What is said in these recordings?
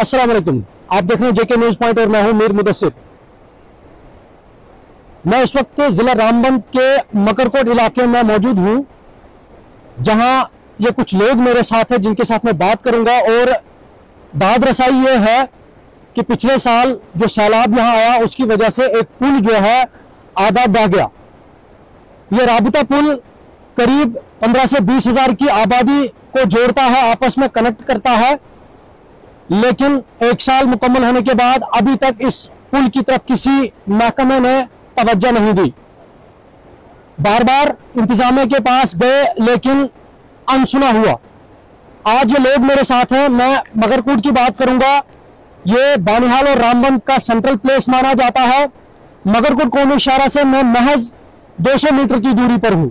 अस्सलाम वालेकुम। आप देख रहे हैं जेके न्यूज पॉइंट और मैं हूं मीर मुदस्सिर। मैं इस वक्त जिला रामबन के मकरकोट इलाके में मौजूद हूं, जहां ये कुछ लोग मेरे साथ हैं जिनके साथ मैं बात करूंगा। और दाद रसाई ये है कि पिछले साल जो सैलाब यहां आया उसकी वजह से एक पुल जो है आधा बह गया। ये राबिता पुल करीब 15 से 20 हजार की आबादी को जोड़ता है, आपस में कनेक्ट करता है। लेकिन एक साल मुकम्मल होने के बाद अभी तक इस पुल की तरफ किसी महकमे ने तवज्जो नहीं दी। बार बार इंतजामिया के पास गए लेकिन अनसुना हुआ। आज ये लोग मेरे साथ हैं। मैं मकरकोट की बात करूंगा। ये बानिहाल और रामबन का सेंट्रल प्लेस माना जाता है। मकरकोट कौमी इशारा से मैं महज 200 मीटर की दूरी पर हूं,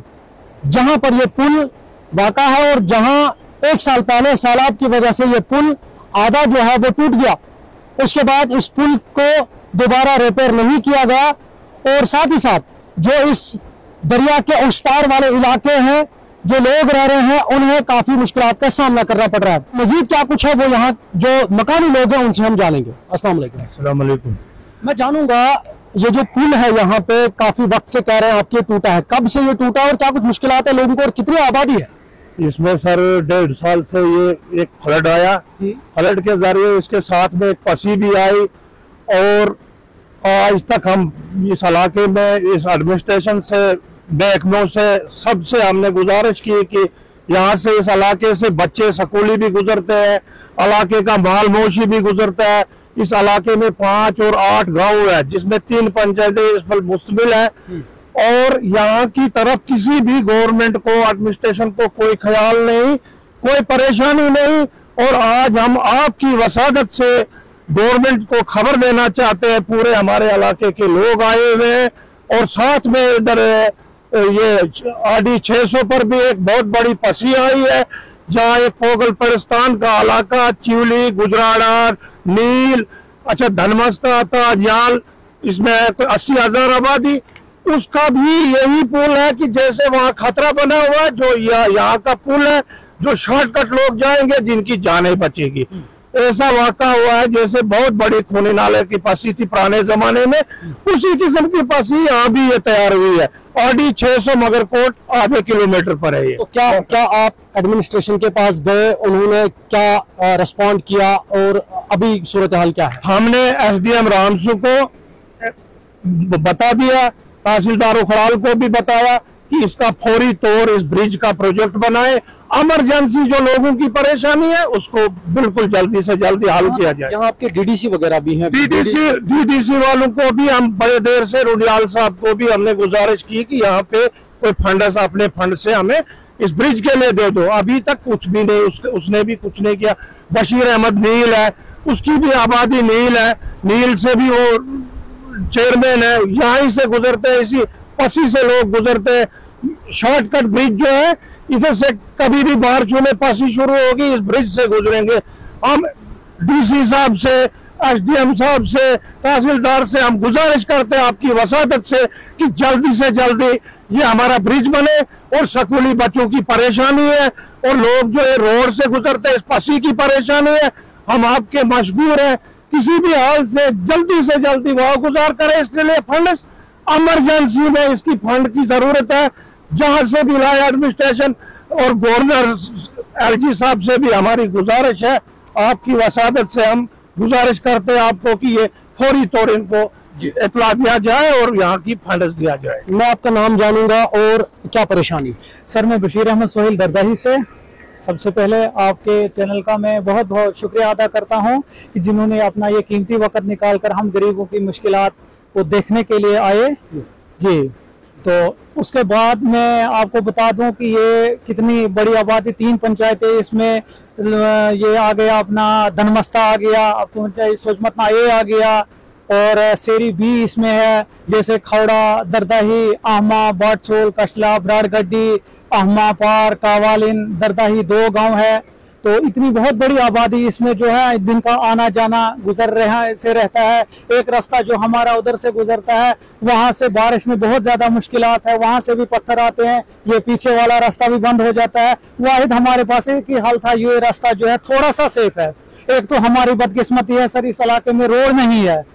जहां पर यह पुल वाक़ा है और जहां एक साल पहले सैलाब की वजह से यह पुल आधा जो है वो टूट गया। उसके बाद इस पुल को दोबारा रिपेयर नहीं किया गया और साथ ही साथ जो इस दरिया के उस पार वाले इलाके हैं, जो लोग रह रहे हैं, उन्हें काफी मुश्किलात का सामना करना पड़ रहा है। मजीद क्या कुछ है वो यहाँ जो मकानी लोग हैं उनसे हम जानेंगे। अस्सलाम वालेकुम। अस्सलाम वालेकुम। मैं जानूंगा, ये जो पुल है यहाँ पे काफी वक्त से कह रहे हैं आपके टूटा है, कब से ये टूटा और क्या कुछ मुश्किलात है लोगों को और कितनी आबादी है? इसमें सर 1.5 साल से ये एक फ्लड आया। फ्लड के जरिए इसके साथ में एक पसी भी आई और आज तक हम इस इलाके में इस एडमिनिस्ट्रेशन से, महकमों से, सबसे हमने गुजारिश की कि यहाँ से इस इलाके से बच्चे स्कूली भी गुजरते हैं, इलाके का माल मोशी भी गुजरता है। इस इलाके में 5 और 8 गांव है जिसमें 3 पंचायतें इस पर मुश्तमिल है और यहाँ की तरफ किसी भी गवर्नमेंट को, एडमिनिस्ट्रेशन को कोई ख्याल नहीं, कोई परेशानी नहीं। और आज हम आपकी वसादत से गवर्नमेंट को खबर देना चाहते हैं। पूरे हमारे इलाके के लोग आए हुए हैं और साथ में इधर ये आडी 600 पर भी एक बहुत बड़ी पसी आई है, जहाँ एक पोगल परिस्तान का इलाका, चिवली, गुजराड़ा, नील, अच्छा धनमस्ता आता, याल, इसमें 80,000 आबादी। उसका भी यही पुल है कि जैसे वहाँ खतरा बना हुआ है, जो यहाँ का पुल है जो शॉर्टकट लोग जाएंगे जिनकी जानें बचेगी। ऐसा वाक़ा हुआ है जैसे बहुत बड़ी खूनी नाले की पसी थी पुराने जमाने में, उसी किस्म की पसी यहाँ भी ये तैयार हुई है। आडी 600 मकरकोट आधे किलोमीटर पर है ये। तो क्या आप एडमिनिस्ट्रेशन के पास गए, उन्होंने क्या रिस्पॉन्ड किया और अभी सूरत हाल क्या है? हमने SDM रामसू को बता दिया, तहसीलदार उखड़ाल को भी बताया कि इसका फौरी तौर इस ब्रिज का प्रोजेक्ट बनाए। इमरजेंसी जो लोगों की परेशानी है उसको बिल्कुल जल्दी से जल्दी हल किया जाए। यहाँ आपके DDC वगैरह भी हैं? DDC वालों को भी हम बड़े देर से, रुडियाल साहब को भी हमने गुजारिश की कि यहाँ पे कोई फंड अपने फंड से हमें इस ब्रिज के लिए दे दो। अभी तक कुछ भी नहीं, उसने भी कुछ नहीं किया। बशीर अहमद नील है, उसकी भी आबादी नील है, नील से भी वो चेयरमैन है, यहाँ से गुजरते हैं, इसी पसी से लोग गुजरते हैं। शॉर्टकट ब्रिज जो है, इधर से कभी भी बारिश में पसी शुरू होगी, इस ब्रिज से गुजरेंगे। हम DC साहब से, SDM साहब से, तहसीलदार से हम गुजारिश करते हैं आपकी वसादत से कि जल्दी से जल्दी ये हमारा ब्रिज बने। और स्कूली बच्चों की परेशानी है और लोग जो है रोड से गुजरते हैं, इस पसी की परेशानी है। हम आपके मशगूर हैं, किसी भी हाल से जल्दी वहाँ गुजार करें। इसके लिए फंड इमरजेंसी में इसकी फंड की जरूरत है। जहां से भी लाए एडमिनिस्ट्रेशन और गवर्नर LG साहब से भी हमारी गुजारिश है, आपकी वसादत से हम गुजारिश करते हैं आपको कि ये फौरी तौर इनको इतला दिया जाए और यहाँ की फंड दिया जाए। मैं आपका नाम जानूंगा और क्या परेशानी? सर, मैं बशीर अहमद सोहेल दरदाही से। सबसे पहले आपके चैनल का मैं बहुत बहुत शुक्रिया अदा करता हूं कि जिन्होंने अपना ये कीमती वक्त निकालकर हम गरीबों की मुश्किलात को देखने के लिए आए जी। तो उसके बाद मैं आपको बता दूं कि ये कितनी बड़ी आबादी, 3 पंचायतें इसमें, ये आ गया अपना धनमस्ता आ गया, सोजमतना ए आ गया और सेरी भी इसमें है, जैसे खौड़ा, दरदाही, आहमा, बाटसोल, कशला, ब्राड़गड्डी, आहमा पार, कावालिन, दरदाही 2 गांव है। तो इतनी बहुत बड़ी आबादी इसमें जो है दिन का आना जाना गुजर रहा से रहता है। एक रास्ता जो हमारा उधर से गुजरता है, वहां से बारिश में बहुत ज्यादा मुश्किलात है, वहां से भी पत्थर आते हैं, ये पीछे वाला रास्ता भी बंद हो जाता है। वाहिद हमारे पास एक ही हाल था, ये रास्ता जो है थोड़ा सा सेफ है, एक तो हमारी बदकिस्मती है सर, इस इलाके में रोड नहीं है।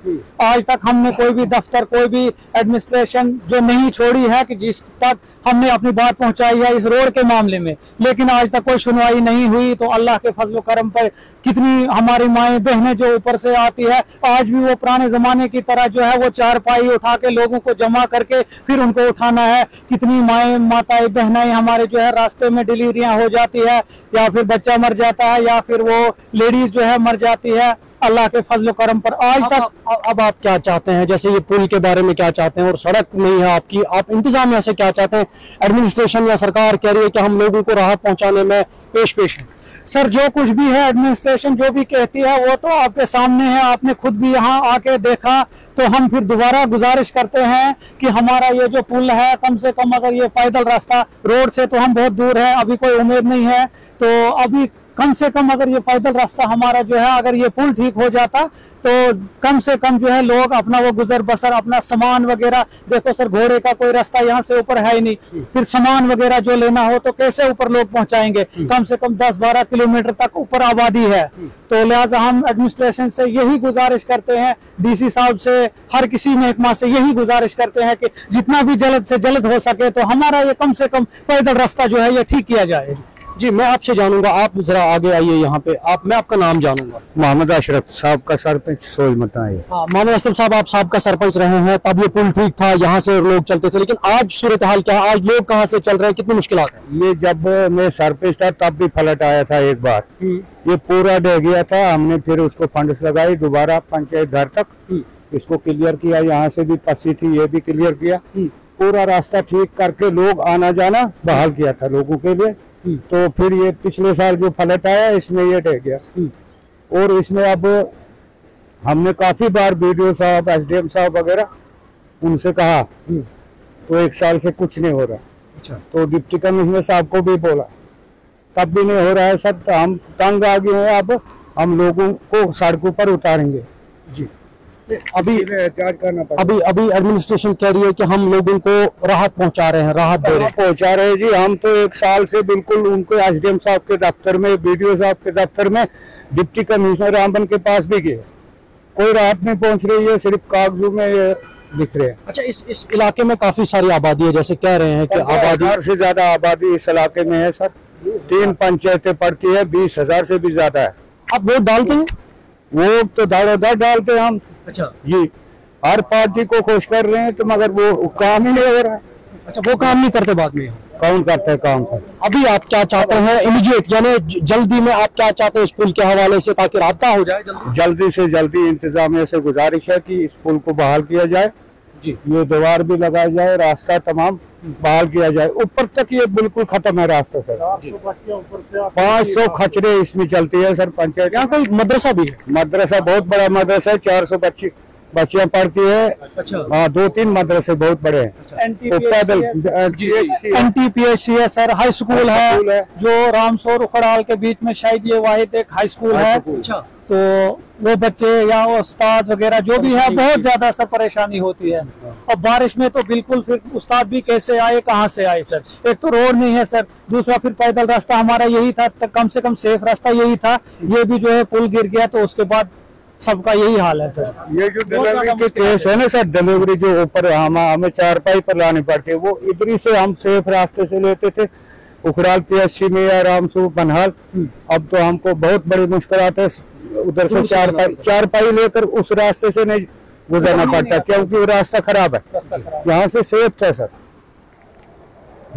आज तक हमने कोई भी दफ्तर, कोई भी एडमिनिस्ट्रेशन जो नहीं छोड़ी है कि जिस तक हमने अपनी बात पहुंचाई है इस रोड के मामले में, लेकिन आज तक कोई सुनवाई नहीं हुई। तो अल्लाह के फजल करम पर कितनी हमारी माएँ बहनें जो ऊपर से आती है, आज भी वो पुराने जमाने की तरह जो है वो चारपाई उठा के लोगों को जमा करके फिर उनको उठाना है। कितनी माएँ, माताएं, बहनाएं हमारे जो है रास्ते में डिलीवरियां हो जाती है, या फिर बच्चा मर जाता है, या फिर वो लेडीज जो है मर जाती है अल्लाह के फजल करम पर आज तक। अब आप क्या चाहते हैं, जैसे ये पुल के बारे में क्या चाहते हैं और सड़क नहीं है आपकी, आप इंतजामिया से क्या चाहते हैं? एडमिनिस्ट्रेशन या सरकार कह रही है कि हम लोगों को राहत पहुंचाने में पेश है। सर जो कुछ भी है एडमिनिस्ट्रेशन जो भी कहती है वो तो आपके सामने है, आपने खुद भी यहाँ आके देखा। तो हम फिर दोबारा गुजारिश करते हैं कि हमारा ये जो पुल है, कम से कम अगर ये पैदल रास्ता, रोड से तो हम बहुत दूर है, अभी कोई उम्मीद नहीं है, तो अभी कम से कम अगर ये पैदल रास्ता हमारा जो है, अगर ये पुल ठीक हो जाता तो कम से कम जो है लोग अपना वो गुजर बसर, अपना सामान वगैरह, देखो सर घोड़े का कोई रास्ता यहाँ से ऊपर है ही नहीं, फिर सामान वगैरह जो लेना हो तो कैसे ऊपर लोग पहुंचाएंगे? कम से कम 10-12 किलोमीटर तक ऊपर आबादी है। तो लिहाजा हम एडमिनिस्ट्रेशन से यही गुजारिश करते हैं, डीसी साहब से, हर किसी महकमा से यही गुजारिश करते हैं कि जितना भी जल्द से जल्द हो सके तो हमारा ये कम से कम पैदल रास्ता जो है ये ठीक किया जाए। जी मैं आपसे जानूंगा, आप जरा आगे आइए यहाँ पे, मैं आपका नाम जानूंगा। मोहम्मद अशरफ साहब का सरपंच सोलमता है। मोहम्मद अशरफ साहब, आप साहब का सरपंच रहे हैं, तब ये पुल ठीक था, यहाँ से लोग चलते थे, लेकिन आज सूरत हाल क्या है? आज लोग कहाँ से चल रहे हैं, कितनी मुश्किलात है? ये जब मैं सरपंच था तब भी फ्लड आया था एक बार, ये पूरा ढह गया था। हमने फिर उसको फंड्स लगाई, दोबारा पंचायत घर तक इसको क्लियर किया, यहाँ से भी पसी थी ये भी क्लियर किया, पूरा रास्ता ठीक करके लोग आना जाना बहाल किया था लोगों के लिए। तो फिर ये पिछले साल जो फ्लड आया इसमें ये ढह गया, और इसमें अब हमने काफी बार BDO साहब, SDM साहब वगैरह उनसे कहा, तो एक साल से कुछ नहीं हो रहा। अच्छा। तो डिप्टी कमिश्नर साहब को भी बोला, तब भी नहीं हो रहा है सर। तो हम तंग आ गए हैं, अब हम लोगों को सड़कों पर उतारेंगे जी। अभी एडमिनिस्ट्रेशन कह रही है कि हम लोगों को राहत पहुंचा रहे हैं, राहत दे रहे हैं, पहुंचा रहे हैं जी। हम तो एक साल से बिल्कुल उनको SDM साहब के दफ्तर में, BDO साहब के दफ्तर में, डिप्टी कमिश्नर रामबन के पास भी गए, कोई राहत नहीं पहुंच रही है, सिर्फ कागजों में लिख रहे हैं। अच्छा, इस इलाके में काफी सारी आबादी है, जैसे कह रहे हैं कि आबादी से ज्यादा आबादी इस इलाके में है सर। 3 पंचायतें पड़ती है, 20,000 से भी ज्यादा है। आप वोट डालते हैं? वोट तो दारोदार डालते हैं हम। अच्छा जी, हर पार्टी को खुश कर रहे हैं, तो मगर वो काम ही नहीं हो रहा है। अच्छा, वो काम नहीं करते बाद में? कौन करता है काम सर? अभी आप क्या चाहते हैं इमीडिएट, यानी जल्दी में आप क्या चाहते हैं इस पुल के हवाले से, ताकि रास्ता हो जाए जल्दी से जल्दी? इंतजामिया से गुजारिश है कि इस पुल को बहाल किया जाए जी, ये दीवार भी लगाया जाए, रास्ता तमाम बहाल किया जाए। ऊपर तक ये बिल्कुल खत्म है रास्ता सर। 500 खचरे इसमें चलती है सर पंचायत। यहाँ कोई मदरसा भी है? मदरसा बहुत बड़ा मदरसा है, 400 बच्चियां पढ़ती है। अच्छा। हाँ, 2-3 मदरसे बहुत बड़े हैं। NTPHC है सर, हाई स्कूल है जो रामसौर उखड़ाल के बीच में शायद ये वाहिद एक हाई स्कूल है। अच्छा। तो वो बच्चे या उस्ताद वगैरह जो भी है बहुत ज्यादा सब परेशानी होती है, और बारिश में तो बिल्कुल फिर उस्ताद भी कैसे आए, कहाँ से आए सर? एक तो रोड नहीं है सर, दूसरा फिर पैदल रास्ता हमारा यही था, कम से कम सेफ रास्ता यही था, ये भी जो है पुल गिर गया तो उसके बाद सबका यही हाल है सर। ये जो डिलीवरी के केस है ना सर, डिलीवरी जो ऊपर हमें चारपाई पर लानी पड़ती है, वो इधर से हम सेफ रास्ते से लेते थे, उखड़ाल PHC में या रामसू बनहाल। अब तो हमको बहुत बड़ी मुश्किलात है, उधर से चारपाई लेकर उस रास्ते से नहीं गुजरना पड़ता, क्योंकि वो रास्ता खराब है। यहाँ से सेफ था सर।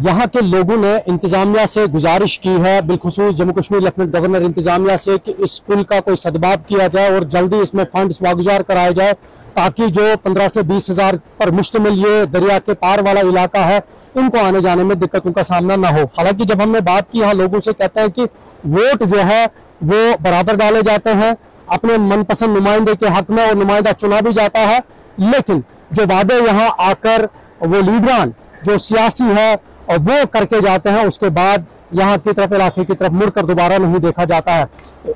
यहाँ के लोगों ने इंतजामिया से गुजारिश की है, बिलखुसूस जम्मू कश्मीर लेफ्टिनेंट गवर्नर इंतजामिया से, कि इस पुल का कोई सदबाब किया जाए और जल्दी इसमें फंड्स वागुजार कराए जाए, ताकि जो 15 से 20 हजार पर मुश्तमिल ये दरिया के पार वाला इलाका है, इनको आने जाने में दिक्कतों का सामना ना हो। हालांकि जब हमने बात की यहाँ लोगों से, कहते हैं कि वोट जो है वो बराबर डाले जाते हैं अपने मनपसंद नुमाइंदे के हक में, और नुमाइंदा चुना भी जाता है, लेकिन जो वादे यहाँ आकर वो लीडरान जो सियासी है और वो करके जाते हैं, उसके बाद यहाँ की तरफ, इलाके की तरफ मुड़कर दोबारा नहीं देखा जाता है।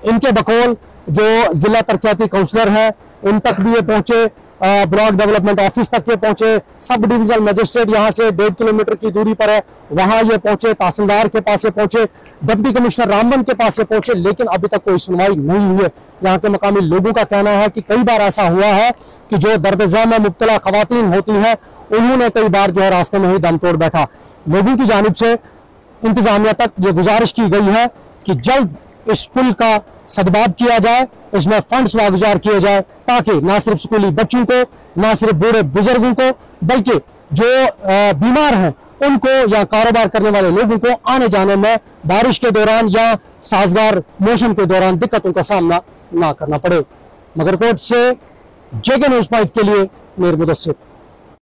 इनके बकौल जो जिला तरक्याती काउंसलर हैं, उन तक भी ये पहुंचे, ब्लॉक डेवलपमेंट ऑफिस तक ये पहुंचे, सब डिविजनल मजिस्ट्रेट यहाँ से 1.5 किलोमीटर की दूरी पर है, वहां ये पहुंचे, तहसीलदार के पास ये पहुंचे, डिप्टी कमिश्नर रामबन के पास ये पहुंचे, लेकिन अभी तक कोई सुनवाई नहीं हुई है। यहाँ के मकामी लोगों का कहना है कि कई बार ऐसा हुआ है कि जो दर्द-ए-ज़म में मुब्तला खवातीन होती हैं, उन्होंने कई बार जो है रास्ते में ही दम तोड़ बैठा। लोगों की जानिब से इंतजामिया तक ये गुजारिश की गई है कि जल्द इस पुल का सदबाब किया जाए, इसमें फंड्स वागुजार किए जाए, ताकि ना सिर्फ स्कूली बच्चों को, ना सिर्फ बूढ़े बुजुर्गों को, बल्कि जो बीमार हैं उनको या कारोबार करने वाले लोगों को आने जाने में बारिश के दौरान या साजगार मौसम के दौरान दिक्कतों का सामना ना करना पड़े। मगरकोट से जेके न्यूज़ पॉइंट के लिए मीर मुदस्सिर।